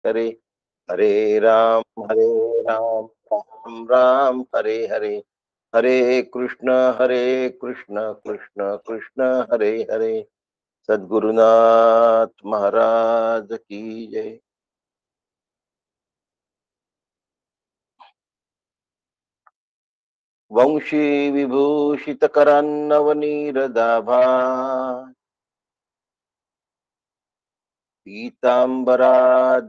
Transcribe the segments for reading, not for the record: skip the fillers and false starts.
हरे हरे राम हरे राम राम राम हरे हरे हरे कृष्ण कृष्ण कृष्ण हरे हरे। सद्गुरुनाथ महाराज की जय। वंशी विभूषित करान्नवनीरदाभा पीतांबरा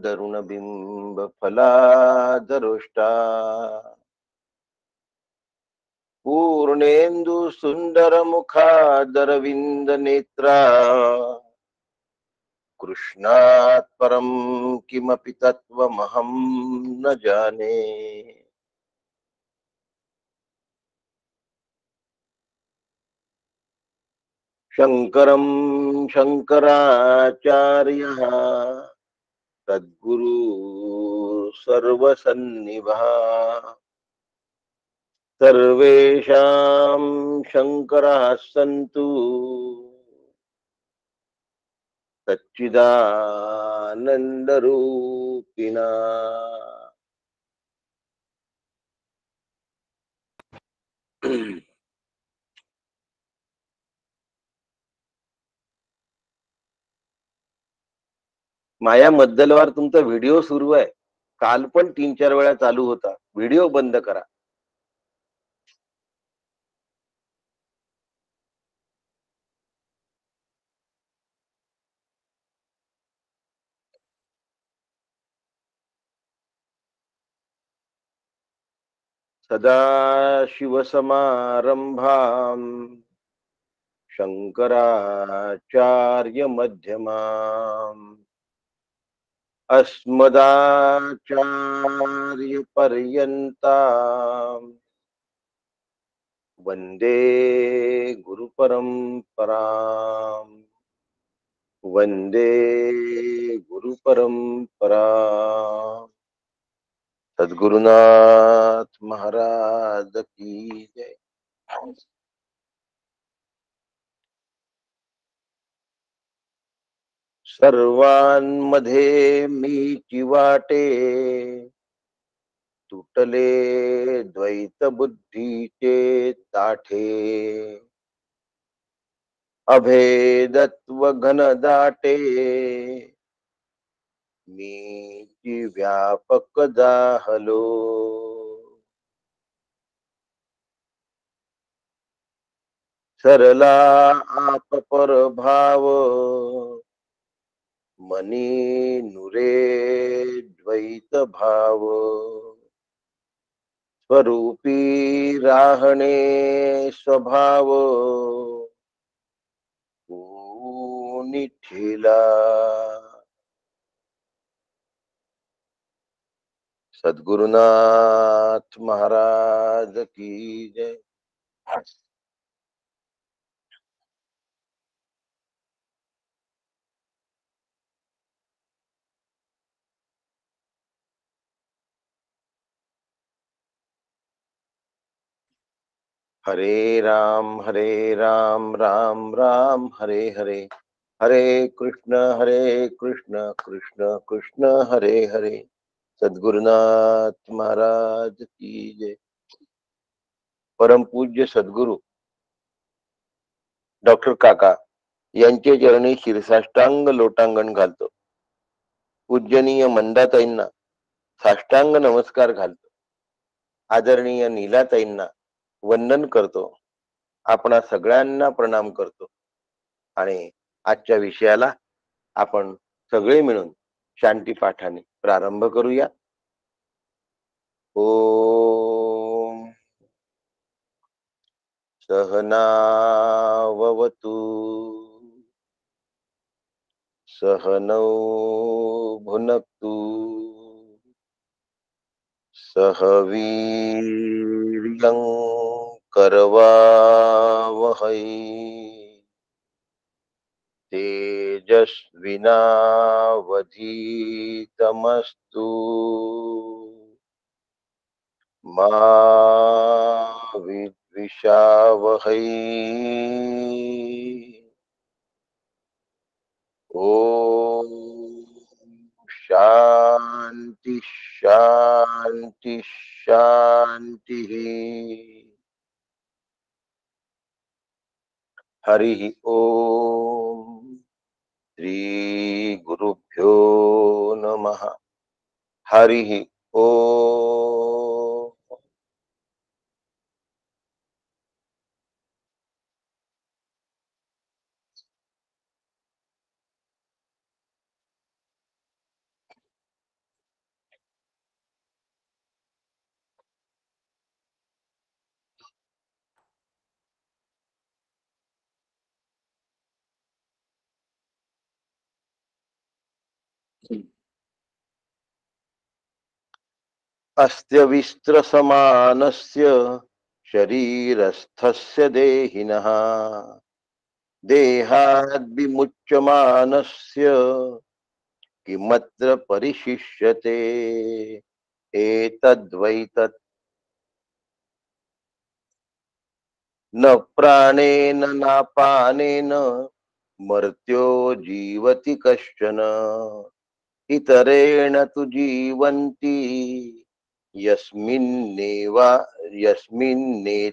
दरुणबिंब फलादरुष्टा पूर्णेन्दु सुंदर मुखादरविंद नेत्रा कृष्णात् परम किमपि तत्त्वमहं न जाने। शंकरं शंकराचार्यः सद्गुरु सर्वसन्निभः सर्वेषां शंकरः सन्तु सच्चिदानंदरूपिणा। माया मद्दलवार तुमचा व्हिडिओ सुरू आहे. काल पण 3-4 वेळा चालू होता. व्हिडिओ बंद करा. सदा शिवसमारंभाम शंकराचार्य मध्यमाम अस्मदाचार्य पर्यंताम वंदे गुरु परंपराम वंदे गुरु परंपराम। सद्गुरुनाथ महाराज की जय। सर्वांमध्ये मीची वाटे तुटले द्वैत बुद्धीचे ताठे अभेदत्व घन दाटे मीची व्यापक जाहलो सरला आप पर भाव मनी नुरे द्वैत भाव स्वरूपी राहणे स्वभाव निठिला। सद्गुरुनाथ महाराज की जय। हरे राम राम राम हरे हरे हरे कृष्ण कृष्ण कृष्ण हरे हरे। सद्गुरुनाथ महाराज की जय। परम पूज्य सद्गुरु डॉक्टर काका यांचे चरणी शिरसाष्टांग लोटांगण घालतो. पूजनीय मंदाताईंना साष्टांग नमस्कार घालतो. आदरणीय नीलाताईंना वंदन करतो. आपणा सगळ्यांना प्रणाम करतो आणि आजच्या विषयाला आपण सगळे मिळून शांती पाठाने प्रारंभ करूया. ओम सहनावतु सहनौ भुनक्तु सह वीर्यं करवावहै तेजस्विनावधीतमस्तु मा विद्विषावहै। ओम शांती शांती शांति। हरि ओम। श्री गुरुभ्यो नमः। हरि ओम। अस्य विस्त्रसमानस्य शरीरस्थस्य देहिनः देहाद्विमुच्यमानस्य किमत्र परिशिष्यते। एतद्वैतत् न प्राणेन नापानेन मर्त्यो जीवति कश्चन। इतरेण तु जीवन्ति यस्मिन्नेवा यस्मिन्नेतावुपाश्रितौ।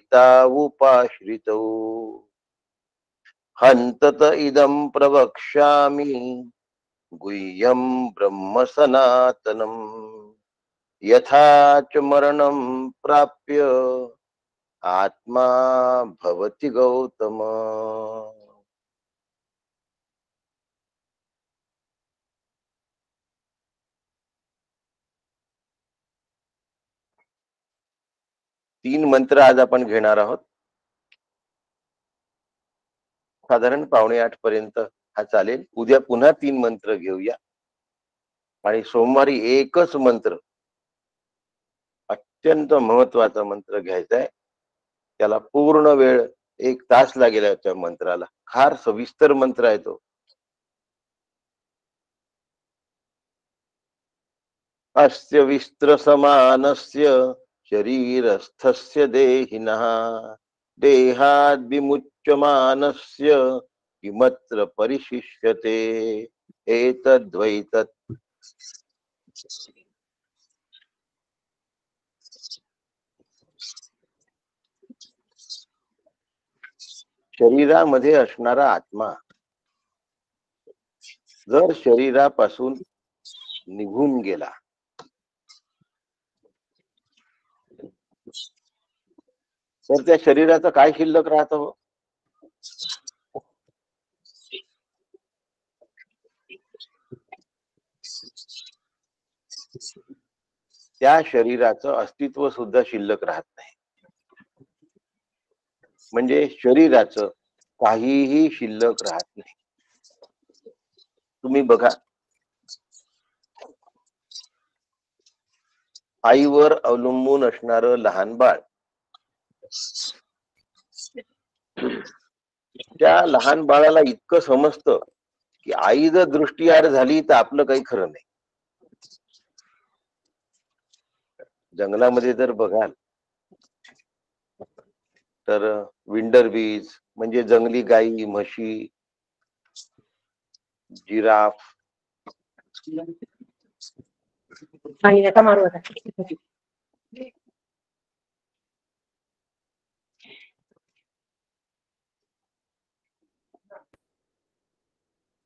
हन्तत इदं प्रवक्ष्यामि गुह्यं ब्रह्म सनातनम्। यथा च मरणं प्राप्य आत्मा भवति गौतम। 3 मंत्र आज आपण घेणार आहोत. साधारण 7:45 पर्यंत हा चालेल. उद्या पुन्हा 3 मंत्र घेऊया आणि सोमवारी एकच मंत्र, अत्यंत महत्वाचा मंत्र घ्यायचा आहे. त्याला पूर्ण वेळ 1 तास लागेल त्या मंत्राला. फार सविस्तर मंत्र आहे तो. अस्य विस्त्रसमानस्य शरीरस्थस्य देहिनः देहाद्विमुच्यमानस्य किमत्र परिशिष्यते। एतद्वैतत् शरीरामध्ये असणारा आत्मा जर शरीरापासून निघून गेला तर त्या शरीराचं काय शिल्लक राहतं? त्या शरीराचं अस्तित्व सुद्धा शिल्लक राहत नाही. म्हणजे शरीराचं काहीही शिल्लक राहत नाही. तुम्ही बघा, आईवर अवलंबून असणारं लहान बाळ, त्या लहान बाळाला इतकं समजतं की आई जर दृष्टीआड झाली तर आपलं काही खरं नाही. जंगलामध्ये जर बघाल तर विंडरबीज म्हणजे जंगली गायी, म्हशी, जिराफ,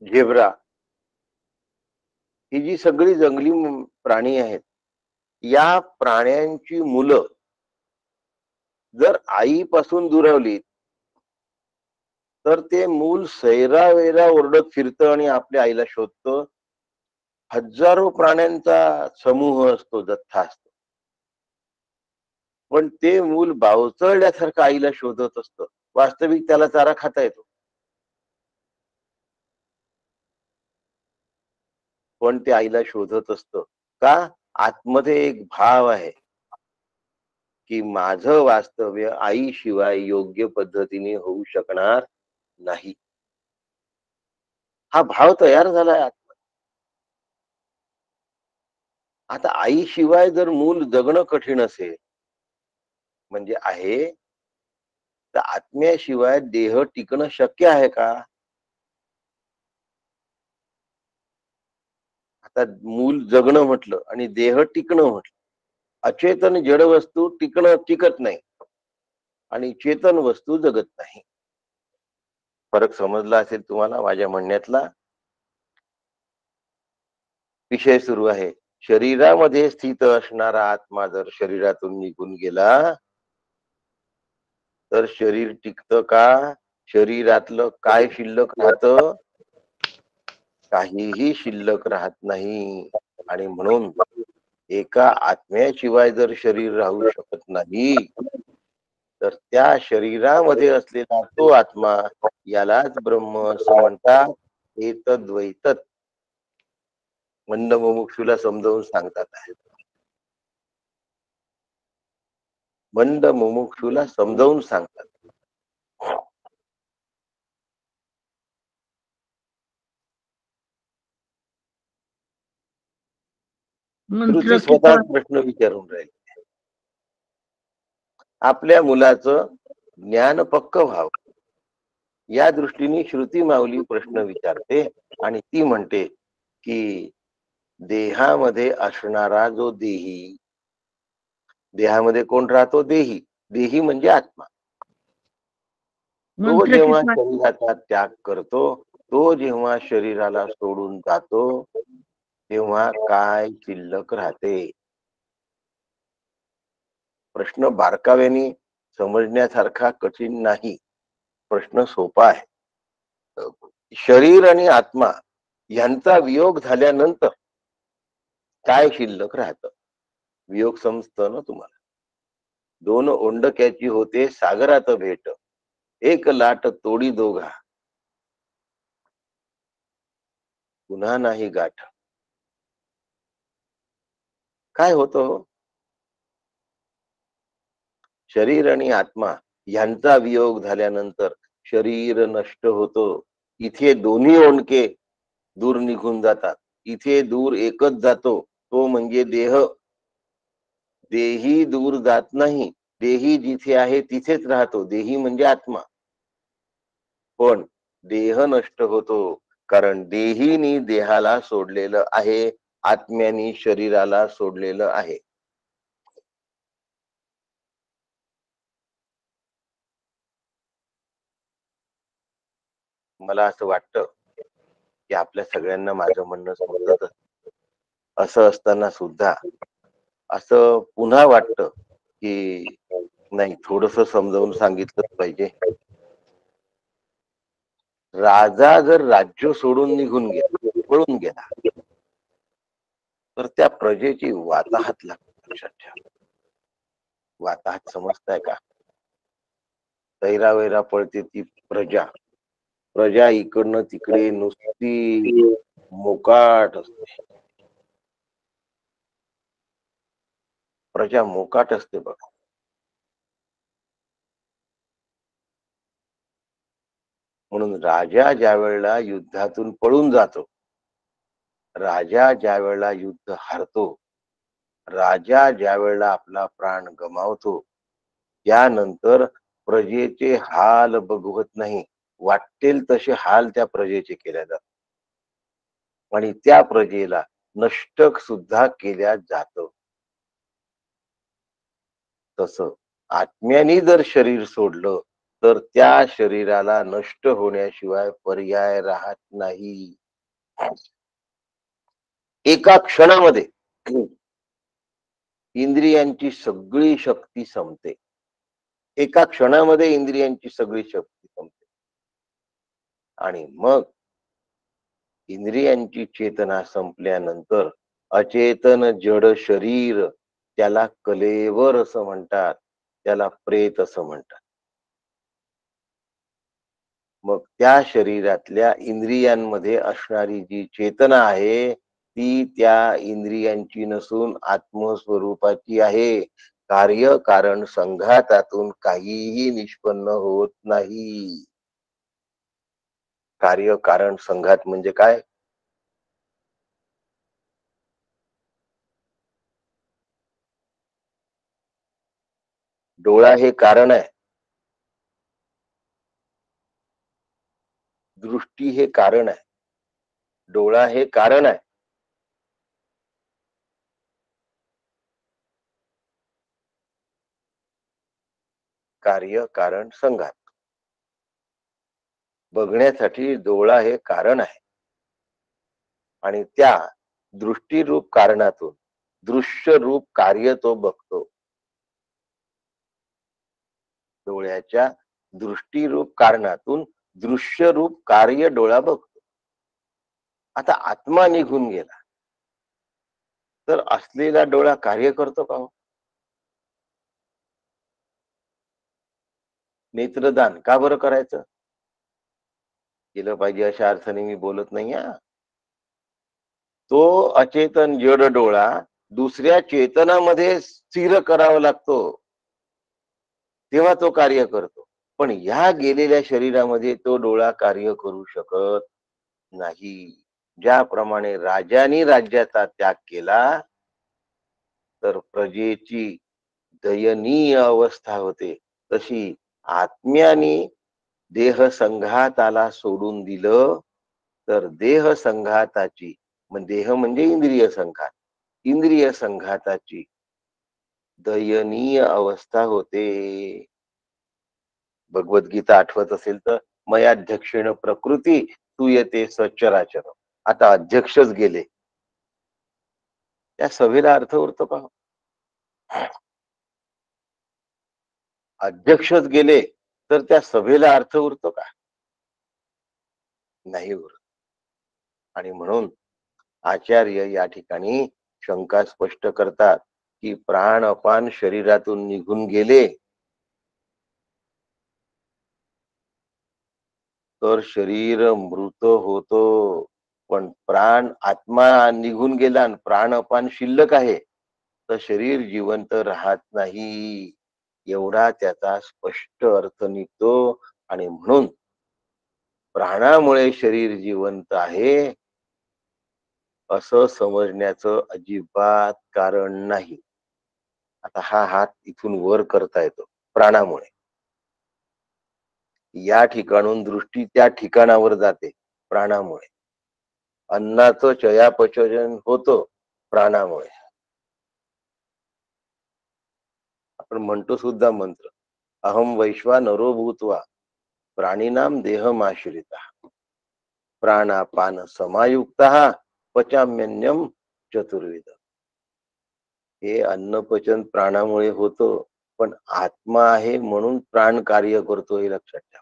झेब्रा, ही जी सगळी जंगली प्राणी आहेत, या प्राण्यांची मुलं जर आईपासून दुरावली तर ते मूल सैरावैरा ओरडत फिरतं आणि आपल्या आईला शोधतं. हजारो प्राण्यांचा समूह असतो, जथ्था असतो, पण ते मूल बावचळल्यासारखं आईला शोधत असतं. वास्तविक त्याला चारा खाता येतो, पण ते आईला शोधत असतं. का? आतमध्ये एक भाव आहे की माझं वास्तव्य आईशिवाय योग्य पद्धतीने होऊ शकणार नाही. हा भाव तयार झालाय आत. आता आईशिवाय जर मूल जगणं कठीण असेल, म्हणजे आहे, तर आत्म्याशिवाय देह टिकणं शक्य आहे का? आता मूल जगणं म्हटलं आणि देह टिकणं म्हटलं. अचेतन जड वस्तू टिकत नाही आणि चेतन वस्तू जगत नाही. फरक समजला असेल तुम्हाला माझ्या म्हणण्यातला. विषय सुरू आहे. शरीरामध्ये स्थित असणारा आत्मा जर शरीरातून निघून गेला तर शरीर टिकतं का? शरीरातलं काय शिल्लक राहतं? काहीही शिल्लक राहत नाही. आणि म्हणून एका आत्म्याशिवाय जर शरीर राहू शकत नाही तर त्या शरीरामध्ये असलेला तो आत्मा यालाच ब्रह्म असं म्हणतात. एतद्वैतत मंद मुमुक्षूला समजावून सांगतात आहे. मंद मुमुक्षूला समजावून सांगतात. मंत्र श्रुती स्वतः प्रश्न विचारून राहील. आपल्या मुलाचं ज्ञान पक्क व्हावं या दृष्टीने श्रुती माऊली प्रश्न विचारते आणि ती म्हणते की देहामध्ये असणारा जो देही, देहामध्ये कोण राहतो? देही. देही म्हणजे आत्मा. तो जेव्हा शरीराचा त्याग करतो, तो जेव्हा शरीराला सोडून जातो तेव्हा काय शिल्लक राहते? प्रश्न बारकाव्याने समजण्यासारखा कठीण नाही. प्रश्न सोपा आहे. शरीर आणि आत्मा यांचा वियोग झाल्यानंतर काय शिल्लक राहतं? वियोग समजतं ना तुम्हाला. दोन ओंडक्याची होते सागरात भेट, एक लाट तोडी दोघा, पुन्हा नाही गाठ. काय होतं? शरीर आणि आत्मा यांचा वियोग झाल्यानंतर शरीर नष्ट होतो. इथे दोन्ही ओंडके दूर निघून जातात. इथे दूर एकच जातो, तो म्हणजे देह. देही दूर जात नाही. देही जिथे आहे तिथेच राहतो. देही म्हणजे आत्मा. पण देह नष्ट होतो कारण देहीनी देहाला सोडलेलं आहे, आत्म्यानी शरीराला सोडलेलं आहे. मला असं वाटतं की आपल्या सगळ्यांना माझं म्हणणं समजत. असं असताना सुद्धा असं पुन्हा वाटतं की नाही, थोडस समजावून सांगितलं पाहिजे. राजा जर राज्य सोडून निघून गेला, पळून गेला, तर त्या प्रजेची वाताहत लागते. लक्षात ठेवा. वाताहत समजताय का? तैरावैरा पळते ती प्रजा. प्रजा इकडनं तिकडे नुसती मोकाट असते. प्रजा मोकाट असते बघा. म्हणून राजा ज्या वेळेला युद्धातून पळून जातो, राजा ज्या वेळेला युद्ध हारतो, राजा ज्या वेळेला आपला प्राण गमावतो, त्यानंतर प्रजेचे हाल बघवत नाही. वाटेल तसे हाल त्या प्रजेचे केल्या जातात आणि त्या प्रजेला नष्ट सुद्धा केल्या जात. तस आत्म्याने जर शरीर सोडलं तर त्या शरीराला नष्ट होण्याशिवाय पर्याय राहत नाही. एका क्षणामध्ये इंद्रियांची सगळी शक्ती संपते. एका क्षणामध्ये इंद्रियांची सगळी शक्ती संपते आणि मग इंद्रियांची चेतना संपल्यानंतर अचेतन जड शरीर, त्याला कलेवर असं म्हणतात, त्याला प्रेत असं म्हणतात. मग त्या शरीरातल्या इंद्रियांमध्ये असणारी जी चेतना आहे ती त्या इंद्रियांची नसून आत्मस्वरूपाची आहे. कार्य कारण संघातातून काहीही निष्पन्न होत नाही. कार्य कारण संघात म्हणजे काय? डोळा हे कारण आहे, दृष्टी हे कारण आहे, डोळा हे कारण आहे, कार्य कारण संघात. बघण्यासाठी डोळा हे कारण आहे आणि त्या दृष्टीरूप कारणातून दृश्य रूप कार्य तो बघतो. डोळ्याच्या दृष्टीरूप कारणातून दृश्य रूप कार्य डोळा बघतो. आता आत्मा निघून गेला तर असलेला डोळा कार्य करतो का हो? नेत्रदान का बरं करायचं? केलं पाहिजे अशा अर्थाने मी बोलत नाही हा. तो अचेतन जड डोळा दुसऱ्या चेतनामध्ये स्थिर करावा लागतो, तेव्हा तो कार्य करतो. पण ह्या गेलेल्या शरीरामध्ये तो डोळा कार्य करू शकत नाही. ज्याप्रमाणे राजाने राज्याचा त्याग केला तर प्रजेची दयनीय अवस्था होते, तशी आत्म्याने देह संघाताला सोडून दिलं तर देह संघाताची, देह म्हणजे इंद्रिय संघात, इंद्रिय संघाताची दयनीय अवस्था होते. भगवद्गीता आठवत असेल तर मयाध्यक्षेण प्रकृती तू येते सचराचर. आता अध्यक्षच गेले, त्या सभेला अर्थ उरतो का? अध्यक्षच गेले तर त्या सभेला अर्थ उरतो का? नाही उरत. आणि म्हणून आचार्य या ठिकाणी शंका स्पष्ट करतात की प्राण अपान शरीरातून निघून गेले तर शरीर मृत होतो, पण प्राण आत्मा निघून गेला आणि प्राण अपान शिल्लक आहे तर शरीर जिवंत राहत नाही, एवढा त्याचा स्पष्ट अर्थ निघतो. आणि म्हणून प्राणामुळे शरीर जिवंत आहे असं समजण्याचं अजिबात कारण नाही. आता हा हात इथून वर करता येतो प्राणामुळे, या ठिकाणून दृष्टी त्या ठिकाणावर जाते प्राणामुळे, अन्नाचं चयापचय होतं प्राणामुळे. आपण म्हणतो सुद्धा मंत्र, अहम वैश्वानरो भूत्वा प्राणीनाम देहमाश्रिता प्राणापान समायुक्तः पचाम्यन्यम चतुर्विध. हे अन्नपचन प्राणामुळे होतं, पण आत्मा आहे म्हणून प्राण कार्य करतो हे लक्षात ठेवा.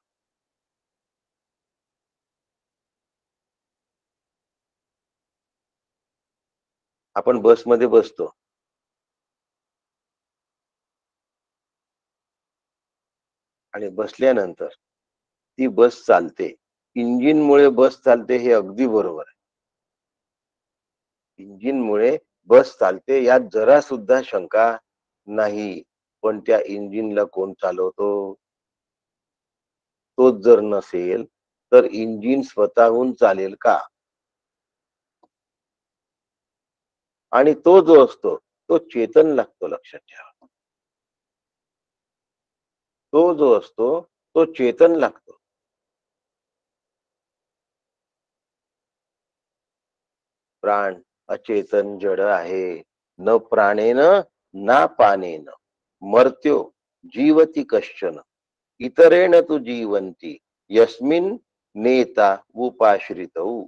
आपण बसमध्ये बसतो, आणि बसल्यानंतर ती बस चालते, इंजिनमुळे बस चालते हे अगदी बरोबर आहे. इंजिनमुळे बस चालते यात जरा सुद्धा शंका नाही. पण त्या इंजिनला कोण चालवतो? तोच जर नसेल तर इंजिन स्वतःहून चालेल का? आणि तो जो असतो तो चेतन लागतो, लक्षात ठेवा. तो जो असतो तो चेतन लागतो. प्राण अचेतन जड आहे. न प्राणेन ना पानेन मर्त्यो जीवती कश्चन इतरेण तू जीवंती यस्मिन नेता उपाश्रितौ.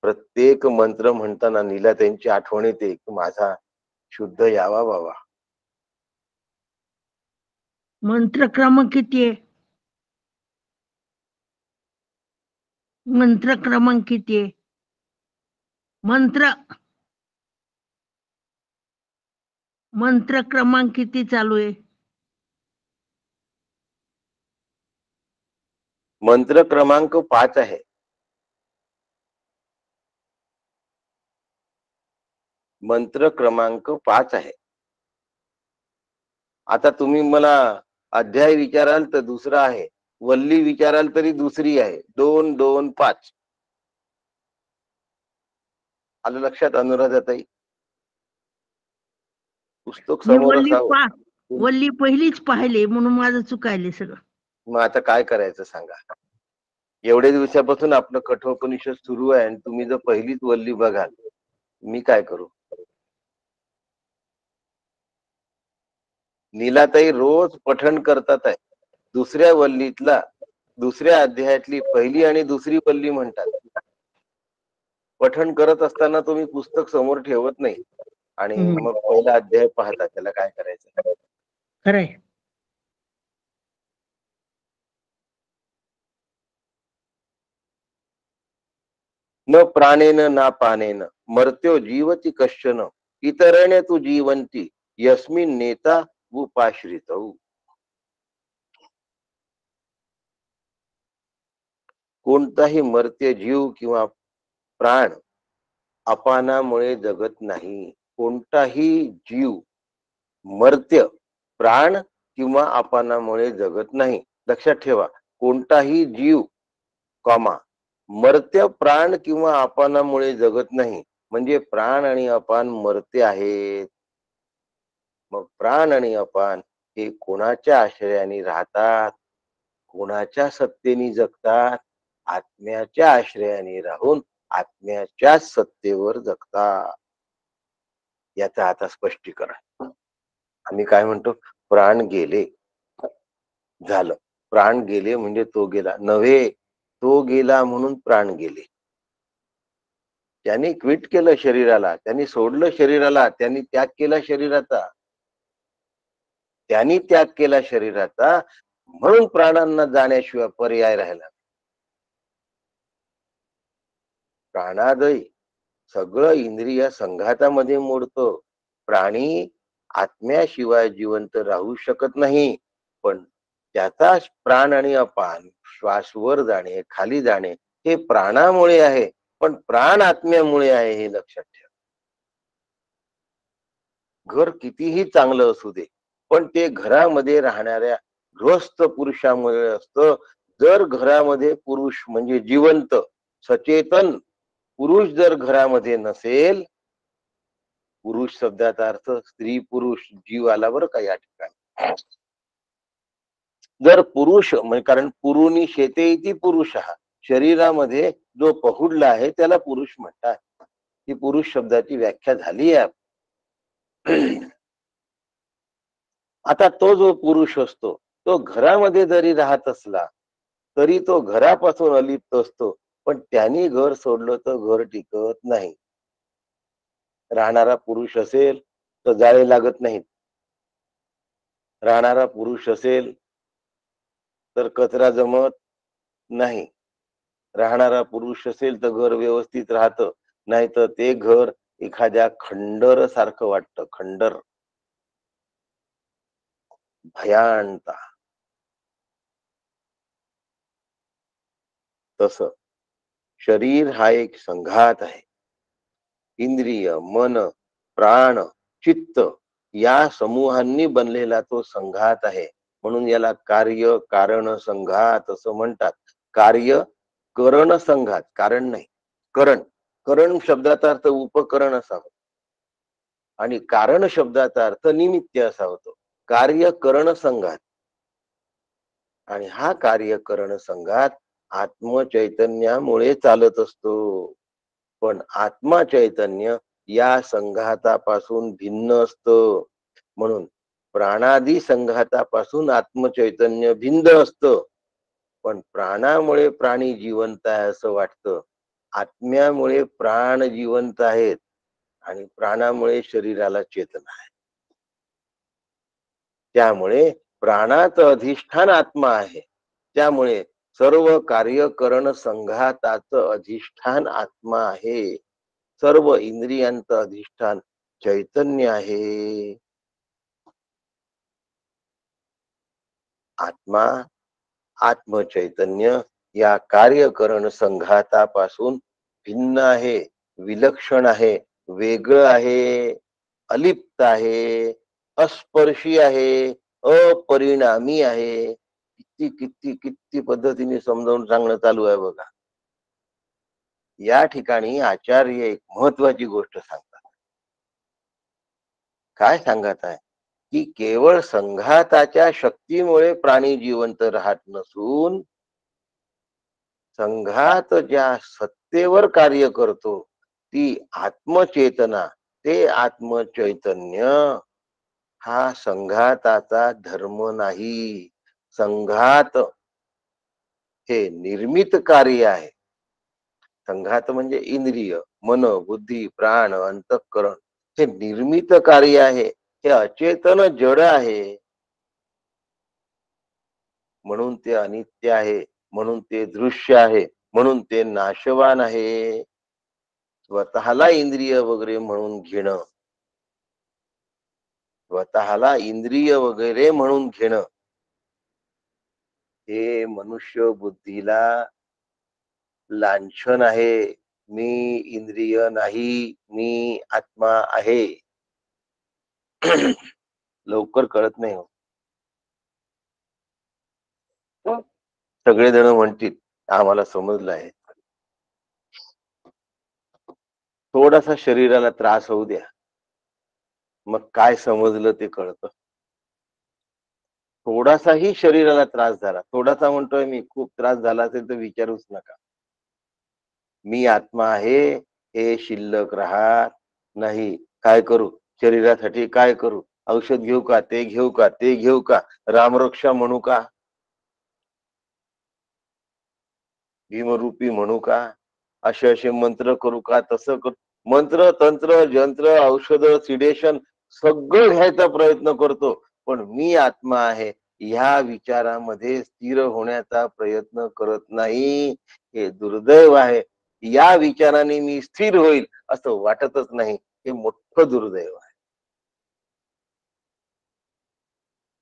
प्रत्येक मंत्र म्हणताना नीला त्यांची आठवण येते की माझा शुद्ध यावा बाबा. मंत्र क्रमांक किती आहे? मंत्र क्रमांक किती आहे? मंत्र क्रमांक किती चालू आहे? मंत्र क्रमांक 5 आहे. मंत्र क्रमांक 5 आहे. आता तुम्ही मला अध्याय विचाराल तर दुसरा आहे, वल्ली विचाराल तरी दुसरी आहे. 2 2 5. आलं लक्षात अनुराधाताई? पुस्तक समोर असावं. वल्ली पहिलीच पाहिले म्हणून माझं चुकायले सगळं. मग आता काय करायचं सांगा? एवढ्या दिवसापासून आपलं कठोपनिषद सुरू आहे आणि तुम्ही जर पहिलीच वल्ली बघाल, मी काय करू? नीलाताई रोज पठण करतात आहे. दुसऱ्या अध्यायातली पहिली आणि दुसरी वल्ली म्हणतात. पठण करत असताना तुम्ही पुस्तक समोर ठेवत नाही आणि मग पहिला अध्याय पाहता, त्याला काय करायचं? खरंय. न प्राणेन ना पानेन मर्त्यो जीवती कश्चन इतरेणे तू जीवंती यस्मिन नेता उपाश्रितौ. कोणताही मर्त्य जीव किंवा प्राण अपानामुळे जगत नाही. कोणताही जीव मर्त्य प्राण किंवा अपानामुळे जगत नाही. लक्षात ठेवा, कोणताही जीव कॉमा मर्त्य प्राण किंवा अपानामुळे जगत नाही, म्हणजे प्राण आणि अपान मर्त्य आहेत. मग प्राण आणि अपान हे कोणाच्या आश्रयाने राहतात, कोणाच्या सत्तेने जगतात? आत्म्याच्या आश्रयाने राहून आत्म्याच्याच सत्तेवर जगतात. याचं आता स्पष्टीकरण. आम्ही काय म्हणतो? प्राण गेले, झालं. प्राण गेले म्हणजे तो गेला नव्हे, तो गेला म्हणून प्राण गेले. त्यांनी क्विट केलं शरीराला, त्यांनी सोडलं शरीराला, त्यांनी त्याग केला शरीराचा. त्यांनी त्याग केला शरीराचा म्हणून प्राणांना जाण्याशिवाय पर्याय राहिला. प्राणादय सगळं इंद्रिय संघातामध्ये मोडतो. प्राणी आत्म्याशिवाय जिवंत राहू शकत नाही, पण त्याचा प्राण आणि अपान, श्वास वर जाणे खाली जाणे हे प्राणामुळे आहे, पण प्राण आत्म्यामुळे आहे, हे लक्षात ठेवा. घर कितीही चांगलं असू दे, पण ते घरामध्ये राहणाऱ्या गृहस्थ पुरुषामुळे असतं. जर घरामध्ये पुरुष म्हणजे जिवंत सचेतन पुरुष जर घरामध्ये नसेल, पुरुष शब्दाचा अर्थ स्त्री पुरुष जीव आला बरं का या ठिकाणी. जर पुरुष म्हणजे, कारण पुरुनी शेते इति पुरुष हा, शरीरामध्ये जो पहुडला आहे त्याला पुरुष म्हणतात. ही पुरुष शब्दाची व्याख्या झाली आहे. आता तो जो पुरुष असतो तो घरामध्ये जरी राहत असला तरी तो घरापासून अलिप्त असतो, पण त्यांनी घर सोडलं तर घर टिकत नाही. राहणारा पुरुष असेल तर जाळे लागत नाहीत. राहणारा पुरुष असेल तर कचरा जमत नाही. राहणारा पुरुष असेल तर घर व्यवस्थित राहतं, नाही तर ते घर एखाद्या खंडर सारखं वाटतं. खंडर, भयांता. तस शरीर हा एक संघात आहे. इंद्रिय, मन, प्राण, चित्त या समूहांनी बनलेला तो संघात आहे. म्हणून याला कार्य कारण संघात असं म्हणतात. कार्य करण संघात, कारण नाही, करण. करण शब्दाचा अर्थ उपकरण असा होतो आणि कारण शब्दाचा अर्थ निमित्त असा होतो. कार्य करण संघात, आणि हा कार्यकरण संघात आत्मचैतन्यामुळे चालत असतो. पण आत्मा चैतन्य या संघातापासून भिन्न असतं. म्हणून प्राणादी संघातापासून आत्मचैतन्य भिन्न असतं. पण प्राणामुळे प्राणी जिवंत आहे असं वाटतं. आत्म्यामुळे प्राण जिवंत आहेत आणि प्राणामुळे शरीराला चेतना आहे. त्यामुळे प्राणाचं अधिष्ठान आत्मा आहे. त्यामुळे सर्व कार्यकरण संघाताचं अधिष्ठान आत्मा आहे. सर्व इंद्रियांचं अधिष्ठान चैतन्य आहे. आत्मा आत्मचैतन्य या कार्यकरण संघातापासून भिन्न आहे, विलक्षण आहे, वेगळं आहे, अलिप्त आहे, अस्पर्शी आहे, अपरिणामी आहे. किती किती किती पद्धतीने समजावून सांगणं चालू आहे बघा. या ठिकाणी आचार्य एक महत्वाची गोष्ट सांगतात. काय सांगत आहे की केवळ संघाताच्या शक्तीमुळे प्राणी जिवंत राहत नसून संघात ज्या सत्तेवर कार्य करतो ती आत्मचेतना, ते आत्मचैतन्य हा संघाताचा धर्म नाही. संघात हे निर्मित कार्य आहे. संघात म्हणजे इंद्रिय, मन, बुद्धी, प्राण, अंतःकरण हे निर्मित कार्य आहे. हे अचेतन जड आहे, म्हणून ते अनित्य आहे, म्हणून ते दृश्य आहे, म्हणून ते नाशवान आहे. स्वतःला इंद्रिय वगैरे म्हणून घेणं, स्वतःला इंद्रिय वगैरे म्हणून घेणं, हे मनुष्य बुद्धीला लांछन आहे. मी इंद्रिय नाही, मी आत्मा आहे. लवकर कळत नाही हो. सगळेजण म्हणतील आम्हाला समजलं आहे. थोडासा शरीराला त्रास होऊ द्या, मग काय समजलं ते कळतं. थोडासाही शरीराला त्रास झाला, थोडासा म्हणतोय मी, खूप त्रास झाला असेल तर विचारूच नका. मी आत्मा आहे हे शिल्लक राहत नाही. काय करू शरीरासाठी, काय करू, औषध घेऊ का, ते घेऊ का, ते घेऊ का, रामरक्षा म्हणू का, भीमरूपी म्हणू का, असे असे मंत्र करू का, तसं करू. मंत्र, तंत्र, जंत्र, औषध, सिडेशन सगळं घ्यायचा प्रयत्न करतो, पण मी आत्मा आहे ह्या विचारामध्ये स्थिर होण्याचा प्रयत्न करत नाही. हे दुर्दैव आहे. या विचाराने मी स्थिर होईल असं वाटतच नाही. हे मोठं दुर्दैव आहे.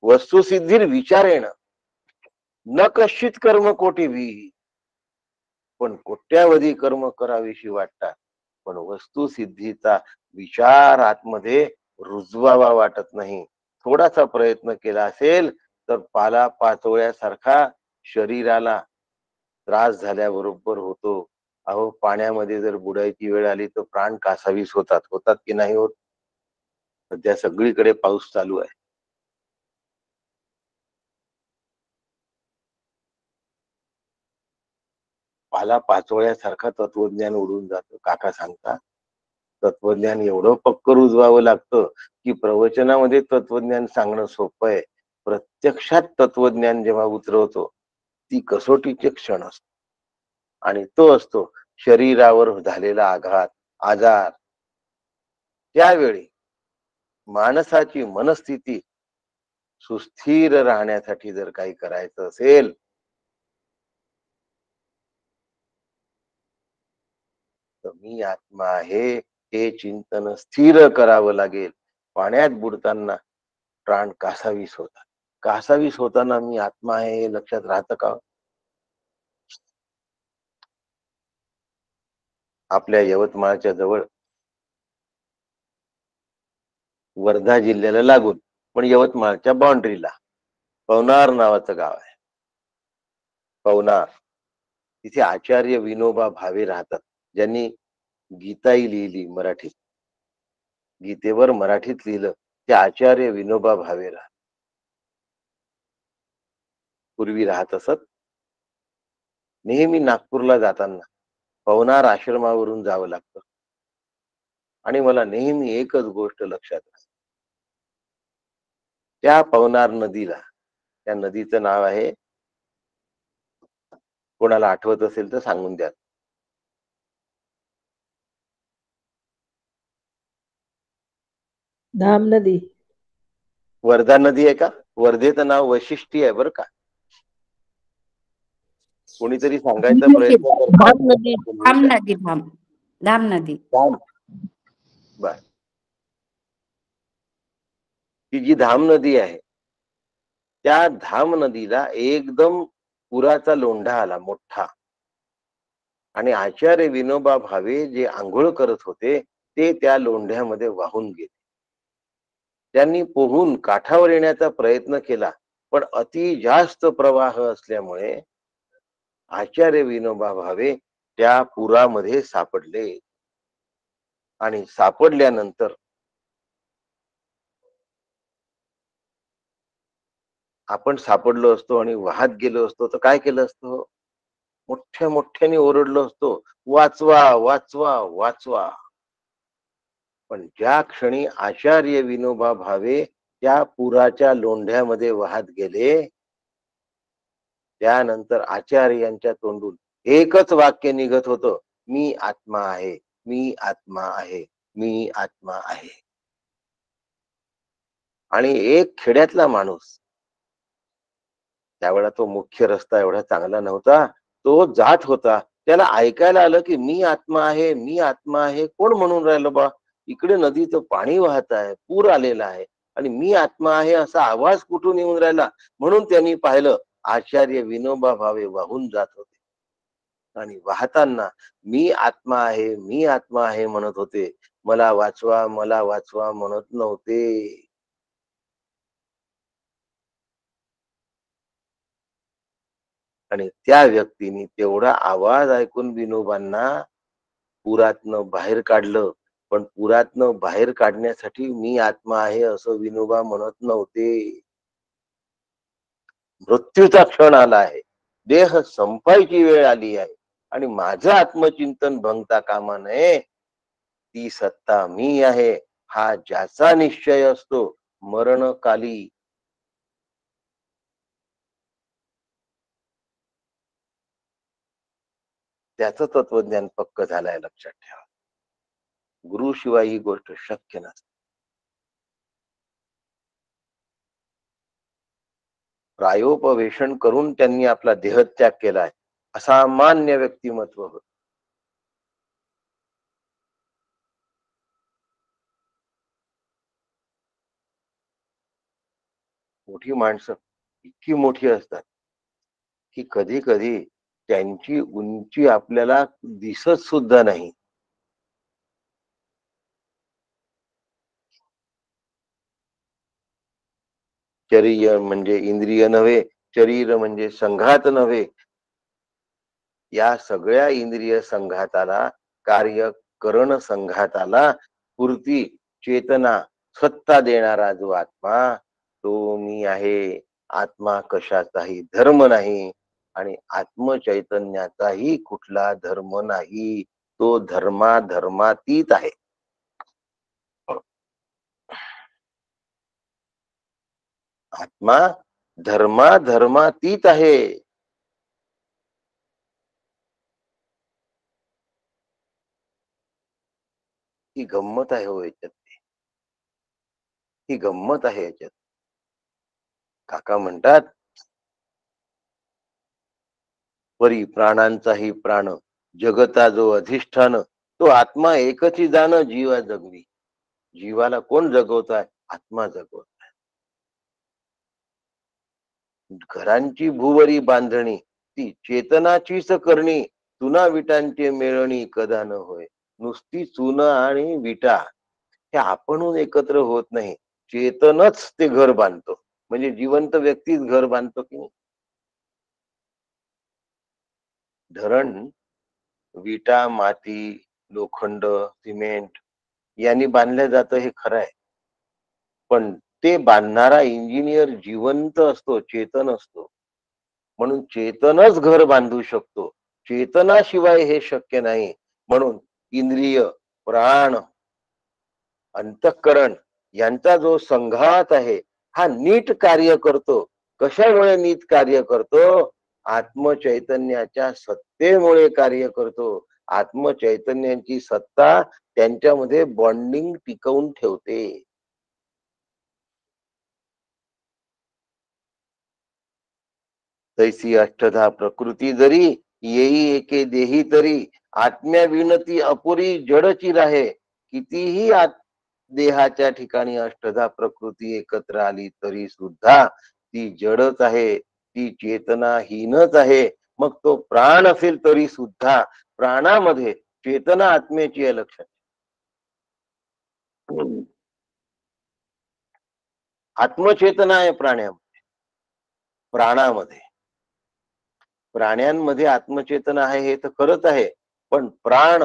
वस्तुसिद्धीर विचार येणं न कश्चित कर्म कोटी भी, पण कोट्यावधी कर्म करावीशी वाटतात, पण वस्तुसिद्धीचा विचार आतमध्ये रुजवावा वाटत नाही. थोडासा प्रयत्न केला असेल तर पाला पाचोळ्यासारखा शरीराला त्रास झाल्याबरोबर होतो. अहो पाण्यामध्ये जर बुडायची वेळ आली तर प्राण कासावीस होतात. होतात की नाही होत? सध्या सगळीकडे पाऊस चालू आहे. पाला पाचोळ्यासारखा तत्वज्ञान उडून जातं. काका सांगतात तत्वज्ञान एवढं पक्क रुजवावं लागतं की प्रवचनामध्ये तत्वज्ञान सांगणं सोपं आहे. प्रत्यक्षात तत्वज्ञान जेव्हा उतरवतो ती कसोटीचे क्षण असतो, आणि तो असतो शरीरावर झालेला आघात, आजार. त्यावेळी माणसाची मनस्थिती सुस्थिर राहण्यासाठी जर काही करायचं असेल तर मी आत्मा आहे हे चिंतन स्थिर करावं लागेल. पाण्यात बुडताना प्राण कासावीस होतात. कासावीस होताना मी आत्मा आहे हे लक्षात राहतं का? आपल्या यवतमाळच्या जवळ, वर्धा जिल्ह्याला लागून पण यवतमाळच्या बाउंड्रीला पवनार नावाचं गाव आहे. पवनार, तिथे आचार्य विनोबा भावे राहतात, ज्यांनी गीताई लिहिली मराठीत. गीतेवर मराठीत लिहिलं ते आचार्य विनोबा भावे पूर्वी राहत असत. नेहमी नागपूरला जाताना पवनार आश्रमावरून जावं लागतं, आणि मला नेहमी एकच गोष्ट लक्षात राहते. त्या पवनार नदीला, त्या नदीचं नाव आहे, कोणाला आठवत असेल तर सांगून द्या. धाम नदी. वर्धा नदी आहे का? वर्धेचं नाव वैशिष्ट्य आहे बरं का. कोणीतरी सांगायचा प्रयत्न धाम नदी. धाम नदी, धाम नदी. बर, ती जी धाम नदी आहे त्या धाम नदीला एकदम पुराचा लोंढा आला मोठा, आणि आचार्य विनोबा भावे जे आंघोळ करत होते ते त्या लोंढ्यामध्ये वाहून गेले. त्यांनी पोहून काठावर येण्याचा प्रयत्न केला, पण अति जास्त प्रवाह असल्यामुळे आचार्य विनोबा भावे त्या पुरामध्ये सापडले. आणि सापडल्यानंतर आपण सापडलो असतो आणि वाहत गेलो असतो तर काय केलं असतं? मोठ्या मोठ्याने ओरडलो असतो, वाचवा वाचवा वाचवा. पण ज्या क्षणी आचार्य विनोबा भावे त्या पुराच्या लोंढ्यामध्ये वाहत गेले. त्यानंतर आचार्यांच्या तोंडून एकच वाक्य निघत होतं, मी आत्मा आहे, मी आत्मा आहे, मी आत्मा आहे. आणि एक खेड्यातला माणूस, त्यावेळेला तो मुख्य रस्ता एवढा चांगला नव्हता, तो जात होता. त्याला ऐकायला आलं की मी आत्मा आहे, मी आत्मा आहे. कोण म्हणून राहिलं बा? इकडे नदीचं पाणी वाहत आहे, पूर आलेला आहे आणि मी आत्मा आहे असा आवाज कुठून येऊन राहिला. म्हणून त्यांनी पाहिलं, आचार्य विनोबा भावे वाहून जात होते आणि वाहताना मी आत्मा आहे, मी आत्मा आहे म्हणत होते. मला वाचवा, मला वाचवा म्हणत नव्हते. आणि त्या व्यक्तीने तेवढा आवाज ऐकून विनोबांना पुरातनं बाहेर काढलं. पण पुरातनं बाहेर काढण्यासाठी मी आत्मा आहे असं विनोबा म्हणत नव्हते. मृत्यूचा क्षण आला आहे, देह संपायची वेळ आली आहे आणि माझं आत्मचिंतन भंगता कामा नये. ती सत्ता मी आहे हा ज्याचा निश्चय असतो मरणकाली, त्याचं तत्वज्ञान पक्क झालंय, लक्षात ठेवा. गुरुशिवाय ही गोष्ट शक्य नसते. प्रायोपवेशन करून त्यांनी आपला देहत्याग केलाय. असामान्य व्यक्तिमत्व होत. मोठी माणसं इतकी मोठी असतात की कधी कधी त्यांची उंची आपल्याला दिसत सुद्धा नाही. शरीर म्हणजे इंद्रिय नव्हे, शरीर म्हणजे संघात नव्हे. या सगळ्या इंद्रिय संघाताला, कार्य करण संघाताला पूर्ती, चेतना, सत्ता देणारा जो आत्मा, तो मी आहे. आत्मा कशाचाही धर्म नाही आणि आत्मचैतन्याचाही कुठला धर्म नाही. तो धर्मातीत आहे. आत्मा धर्मातीत आहे. ही गंमत आहे हो याच्यात. ही गंमत आहे याच्यात. काका म्हणतात, परी प्राणांचाही प्राण, जगता जो अधिष्ठान, तो आत्मा एकची जाण जीवा जगवी. जीवाला कोण जगवताय? आत्मा जगवत. घरांची भुवरी बांधणी ती चेतनाचीच करणी, चुना विटांचे मेळणी कदा न होय. नुसती चून आणि विटा हे आपणहून एकत्र होत नाही. चेतनच ते घर बांधतो. म्हणजे जिवंत व्यक्तीच घर बांधतो की नाही. धरण विटा, माती, लोखंड, सिमेंट यांनी बांधलं जातं हे खरं आहे. पण ते बांधणारा इंजिनियर जिवंत असतो, चेतन असतो. म्हणून चेतनच घर बांधू शकतो. चेतनाशिवाय हे शक्य नाही. म्हणून इंद्रिय, प्राण, अंतःकरण यांचा जो संघात आहे हा नीट कार्य करतो. कशामुळे नीट कार्य करतो? आत्मचैतन्याच्या सत्तेमुळे कार्य करतो. आत्मचैतन्याची सत्ता त्यांच्यामध्ये बॉन्डिंग टिकवून ठेवते. तैसी अष्टधा प्रकृती जरी, येई एके देही तरी, आत्म्या विनती अपुरी जडची राहे. कितीही देहाच्या ठिकाणी अष्टधा प्रकृती एकत्र आली तरी सुद्धा ती जडच आहे, ती चेतनाहीनच आहे. मग तो प्राण असेल तरी सुद्धा प्राणामध्ये चेतना आत्म्याची आहे, लक्षात. आत्मचेतना आहे प्राणामध्ये. प्राण्यांमध्ये आत्मचेतना आहे हे तर खरंच आहे. पण प्राण,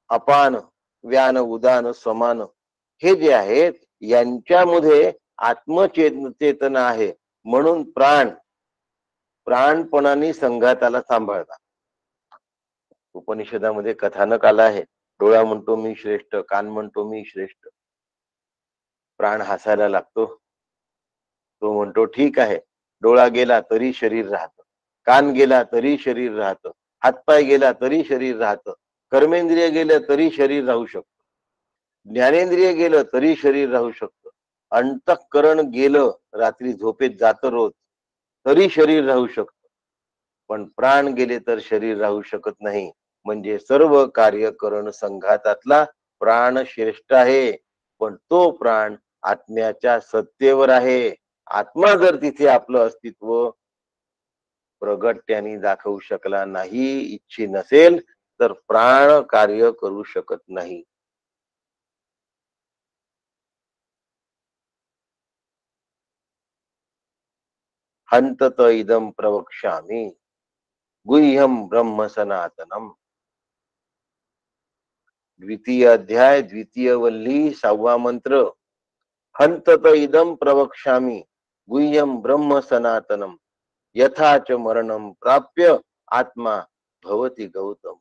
अपान, व्यान, उदान, समान हे जे आहेत यांच्यामध्ये चेतना आहे. म्हणून प्राणपणाने संघाताला सांभाळतात. उपनिषदामध्ये कथानक आला आहे, डोळा म्हणतो मी श्रेष्ठ, कान म्हणतो मी श्रेष्ठ. प्राण हसायला लागतो. तो म्हणतो ठीक आहे. डोळा गेला तरी शरीर राहतं. कान गेला तरी शरीर राहतं. हातपाय गेला तरी शरीर राहतं. कर्मेंद्रिय गेलं तरी शरीर राहू शकतं. ज्ञानेंद्रिय गेलं तरी शरीर राहू शकतं. अंतःकरण गेलं, रात्री झोपेत जातं रोज, तरी शरीर राहू शकतं. पण प्राण गेले तर शरीर राहू शकत नाही. म्हणजे सर्व कार्य करण संघातातला प्राण श्रेष्ठ आहे. पण तो प्राण आत्म्याच्या सत्तेवर आहे. आत्मा जर तिथे आपलं अस्तित्व प्रगट त्यांनी दाखवू शकला नाही, इच्छी नसेल, तर प्राण कार्य करू शकत नाही. हंतत इदम प्रवक्ष्यामि गुह्यम ब्रह्म सनातनम. द्वितीय अध्याय, द्वितीय वल्ली, 6वा मंत्र. हंतत इदम प्रवक्ष्यामि गुह्यम ब्रह्म सनातनम यथा च मरणम प्राप्य आत्मा भवति गौतम.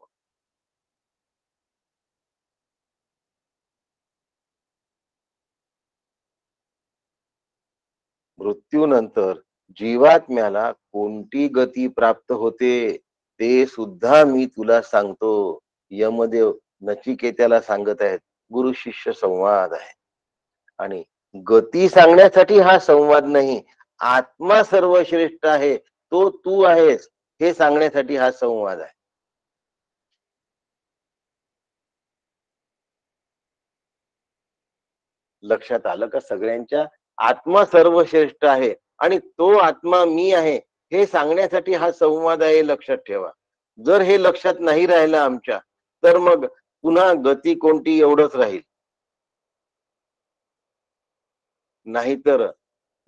मृत्यूनंतर जीवात्म्याला कोणती गती प्राप्त होते ते सुद्धा मी तुला सांगतो. यमदेव नचिकेत्याला सांगत आहेत. गुरु शिष्य संवाद आहे. आणि गती सांगण्यासाठी हा संवाद नाही, आत्मा सर्वश्रेष्ठ आहे, तो तू आहेस हे सांगण्यासाठी हा संवाद आहे. लक्षात आलं का सगळ्यांच्या? आत्मा सर्वश्रेष्ठ आहे आणि तो आत्मा मी आहे हे सांगण्यासाठी हा संवाद आहे, लक्षात ठेवा. जर हे लक्षात नाही राहिलं आमच्या, तर मग पुन्हा गती कोणती एवढंच राहील. नाहीतर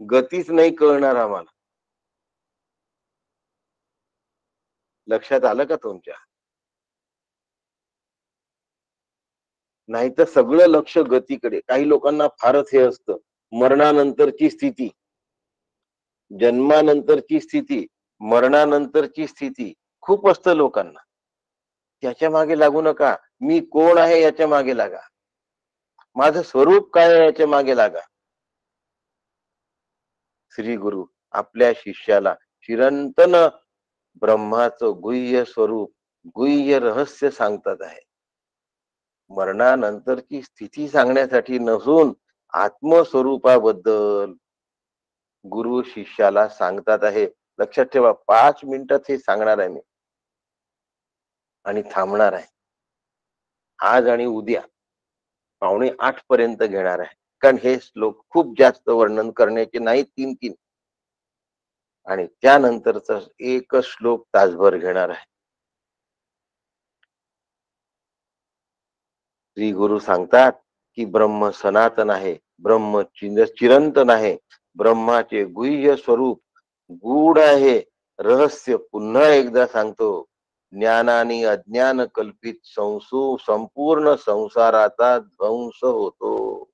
गतीच नाही कळणार आम्हाला. लक्षात आलं का तुमच्या? नाहीतर सगळं लक्ष गतीकडे. काही लोकांना फारच हे असतं, मरणानंतरची स्थिती, जन्मानंतरची स्थिती, मरणानंतरची स्थिती खूप असतं लोकांना. त्याच्या मागे लागू नका. मी कोण आहे याच्या मागे लागा. माझं स्वरूप काय आहे याच्या मागे लागा. श्री गुरु आपल्या शिष्याला चिरंतन ब्रह्माचं गुह्य स्वरूप, गुह्य रहस्य सांगतात आहे. मरणानंतरची स्थिती सांगण्यासाठी नसून आत्मस्वरूपाबद्दल गुरु शिष्याला सांगतात आहे. लक्षात ठेवा, 5 मिनिटात हे सांगणार आहे मी आणि थांबणार आहे. आज आणि उद्या 7:45 पर्यंत घेणार आहे. कारण हे श्लोक खूप जास्त वर्णन करण्याचे नाही, 3-3. आणि त्यानंतरचा एकच श्लोक तासभर घेणार आहे. श्री गुरु सांगतात की ब्रह्म सनातन आहे, ब्रह्म चिरंतन आहे, ब्रह्माचे गुह्य स्वरूप गूढ आहे. रहस्य पुन्हा एकदा सांगतो, ज्ञानाने अज्ञान कल्पित संपूर्ण संसाराचा ध्वंस होतो.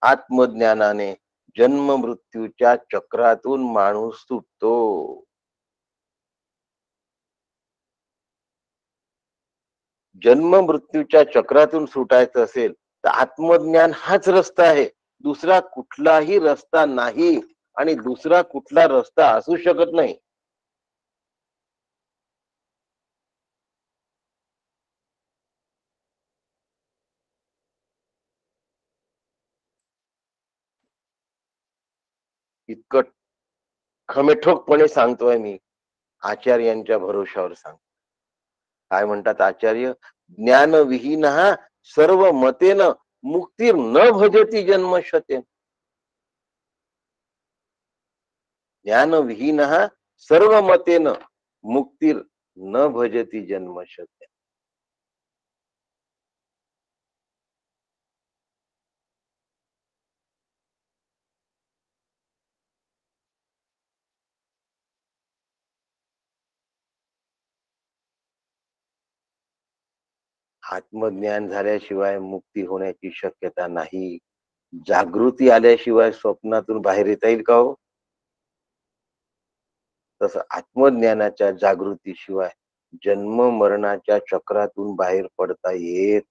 आत्मज्ञानाने जन्म मृत्यूच्या चक्रातून माणूस सुटतो. जन्म मृत्यूच्या चक्रातून सुटायचं असेल तर आत्मज्ञान हाच रस्ता आहे. दुसरा कुठलाही रस्ता नाही आणि दुसरा कुठला रस्ता असू शकत नाही. इतकं खमेठोकपणे सांगतोय मी, आचार्यांच्या भरोशावर सांग. काय म्हणतात आचार्य? ज्ञानविहीन सर्व मतेन मुक्तीर न भजती जन्मशते. ज्ञानविहीन सर्व मतेन मुक्तीर न भजती जन्मशते. आत्मज्ञान झाल्याशिवाय मुक्ती होण्याची शक्यता नाही. जागृती आल्याशिवाय स्वप्नातून बाहेर येता येईल का हो? तसं आत्मज्ञानाच्या जागृतीशिवाय जन्म मरणाच्या चक्रातून बाहेर पडता येत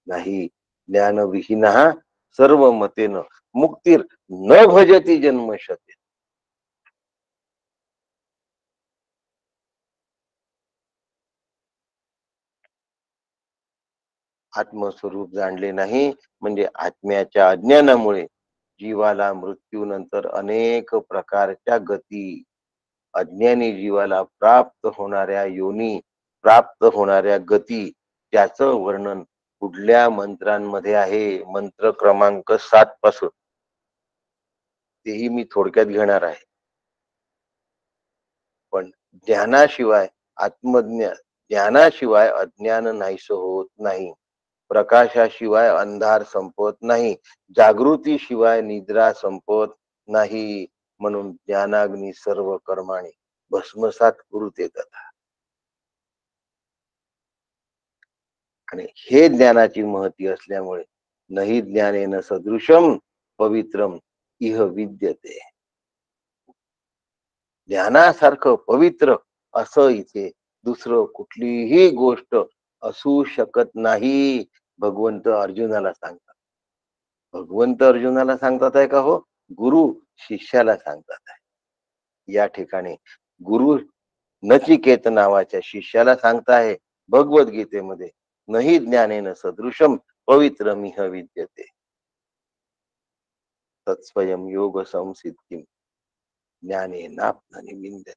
नाही. ज्ञानविहीनः सर्वमतेन मुक्तीर न भजती जन्मशते. आत्मस्वरूप जाणले नाही म्हणजे आत्म्याच्या अज्ञानामुळे जीवाला मृत्यूनंतर अनेक प्रकारच्या गती, अज्ञानी जीवाला प्राप्त होणाऱ्या योनी, प्राप्त होणाऱ्या गती, त्याचं वर्णन पुढल्या मंत्रांमध्ये आहे. मंत्र क्रमांक 7 पासून तेही मी थोडक्यात घेणार आहे. पण ज्ञानाशिवाय ज्ञानाशिवाय अज्ञान नाहीस होत नाही. प्रकाशाशिवाय अंधार संपत नाही. जागृतीशिवाय निद्रा संपत नाही. म्हणून ज्ञानाग्नी सर्व कर्माने भस्मसात कुरुते तथा. आणि हे ज्ञानाची महती असल्यामुळे नाही ज्ञानेन सदृशम पवित्रम इह विद्यते. ज्ञानासारखं पवित्र असं इथे दुसरं कुठलीही गोष्ट असू शकत नाही. भगवंत अर्जुनाला सांगतात. भगवंत अर्जुनाला सांगतात आहे का हो? गुरु शिष्याला सांगतात आहे. या ठिकाणी गुरु नचिकेत नावाच्या शिष्याला सांगताय भगवद्गीतेमध्ये, नाही ज्ञानेन सदृशम पवित्रमिह विद्यते तत्स्वयं योग संसिद्धिं ज्ञानेनाप्ननि विन्दते.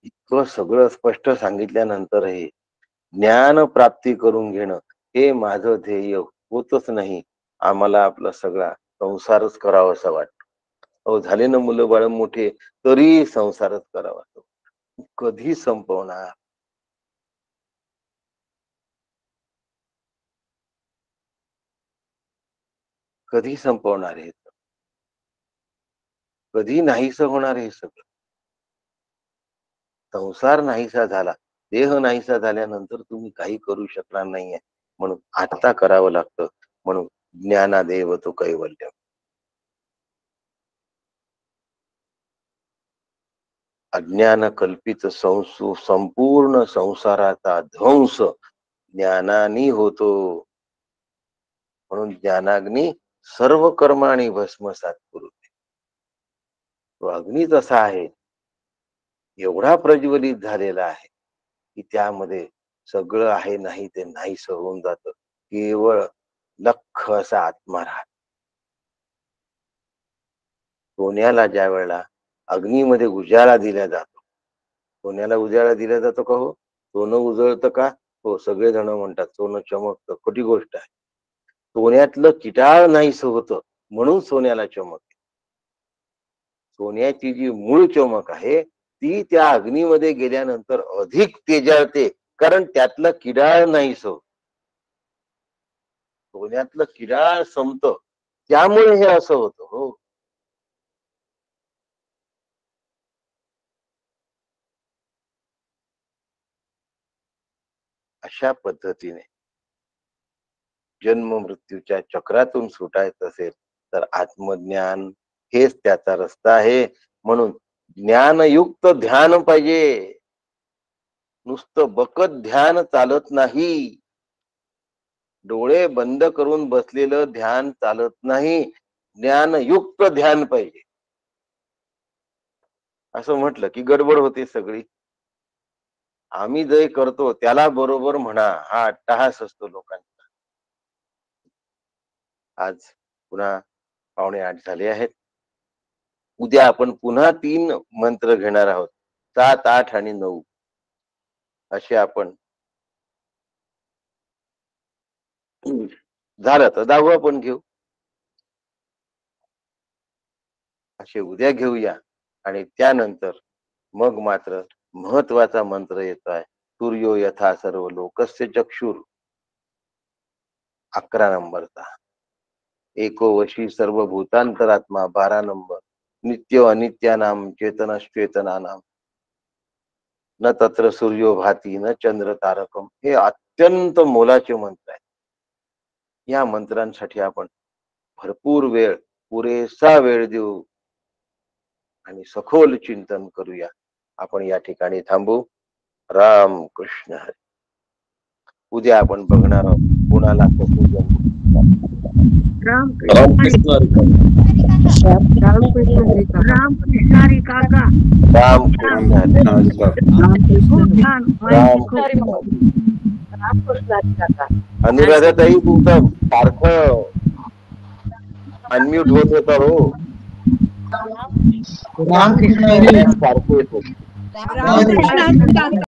इतकं सगळं स्पष्ट सांगितल्यानंतरही ज्ञान प्राप्ती करून घेणं हे माझं ध्येय होतच नाही. आम्हाला आपला सगळा संसारच करावा असं वाटतं. अहो, झाले ना मुलं बाळ मोठे, तरी संसारच करावा असं वाटतं. कधी संपवणार? कधी संपवणार हे? कधी नाहीसं होणार हे सगळं? संसार नाहीसा झाला, देह नाहीसा झाल्यानंतर तुम्ही काही करू शकणार नाहीये. म्हणून आता करावं लागतं. म्हणून ज्ञानादेव तो कैवल्य. अज्ञान कल्पित संपूर्ण संसाराचा ध्वंस ज्ञानानी होतो. म्हणून ज्ञानाग्नी सर्व कर्माणी भस्मसात कुरुते. तो अग्नी तसा आहे, एवढा प्रज्वलित झालेला आहे की त्यामध्ये सगळं आहे नाही ते नाहीस होऊन जात. केवळ लख्ख असा आत्मा राहत. सोन्याला ज्या वेळेला अग्नीमध्ये उजाळा दिला जातो, सोन्याला उजाळा दिला जातो का हो? सोनं उजळतं का? हो, सगळेजण म्हणतात सोनं चमकतं. खोटी गोष्ट आहे. सोन्यातलं किटाळ नाहीस होतं म्हणून सोन्याला चमक. सोन्याची जी मूळ चमक आहे ती त्या अग्नीमध्ये गेल्यानंतर अधिक तेजाळते, कारण त्यातलं किडाळ नाहीस होत. सोन्यातलं किडाळ संपतं, त्यामुळे हे असं होतं हो. अशा पद्धतीने जन्म मृत्यूच्या चक्रातून सुटायचं असेल तर आत्मज्ञान हेच त्याचा रस्ता आहे. म्हणून ज्ञानयुक्त ध्यान पाहिजे. नुसतं बकत ध्यान चालत नाही. डोळे बंद करून बसलेलं ध्यान चालत नाही. ज्ञानयुक्त ध्यान पाहिजे. असं म्हटलं की गडबड होते सगळी. आम्ही जे करतो त्याला बरोबर म्हणा, हा अट्टहास असतो लोकांचा. आज पुन्हा 7:45 झाले आहेत. उद्या आपण पुन्हा 3 मंत्र घेणार आहोत. 7, 8 आणि 9 असे आपण झालं तर 10वं पण घेऊ. असे उद्या घेऊया. आणि त्यानंतर मग मात्र महत्वाचा मंत्र येतोय. सूर्यो यथा सर्व लोकस्य चक्षुर 11 नंबरचा. एको वशी सर्व भूतांतरात्मा 12 नंबर. नित्य अनित्यानाम चेतनश्चेतनानाम न तत्र सूर्यो भाती न चंद्र तारकम. हे अत्यंत मोलाचे मंत्र आहेत. या मंत्रांसाठी आपण भरपूर वेळ पुरेसा वेळ देऊ आणि सखोल चिंतन करूया. आपण या ठिकाणी थांबू. राम कृष्ण हरी. उद्या आपण बघणार आहोत कोणाला कसं जन्म. रामकृष्ण हरी काका. रामकृष्ण हरी. खूप छान माहिती, खूप अनुराधाताई तुमचं सारखं अनम्यूट होत होता हो. रामकृष्ण हरी. सारखं येत होतं. रामकृष्ण हरी काका.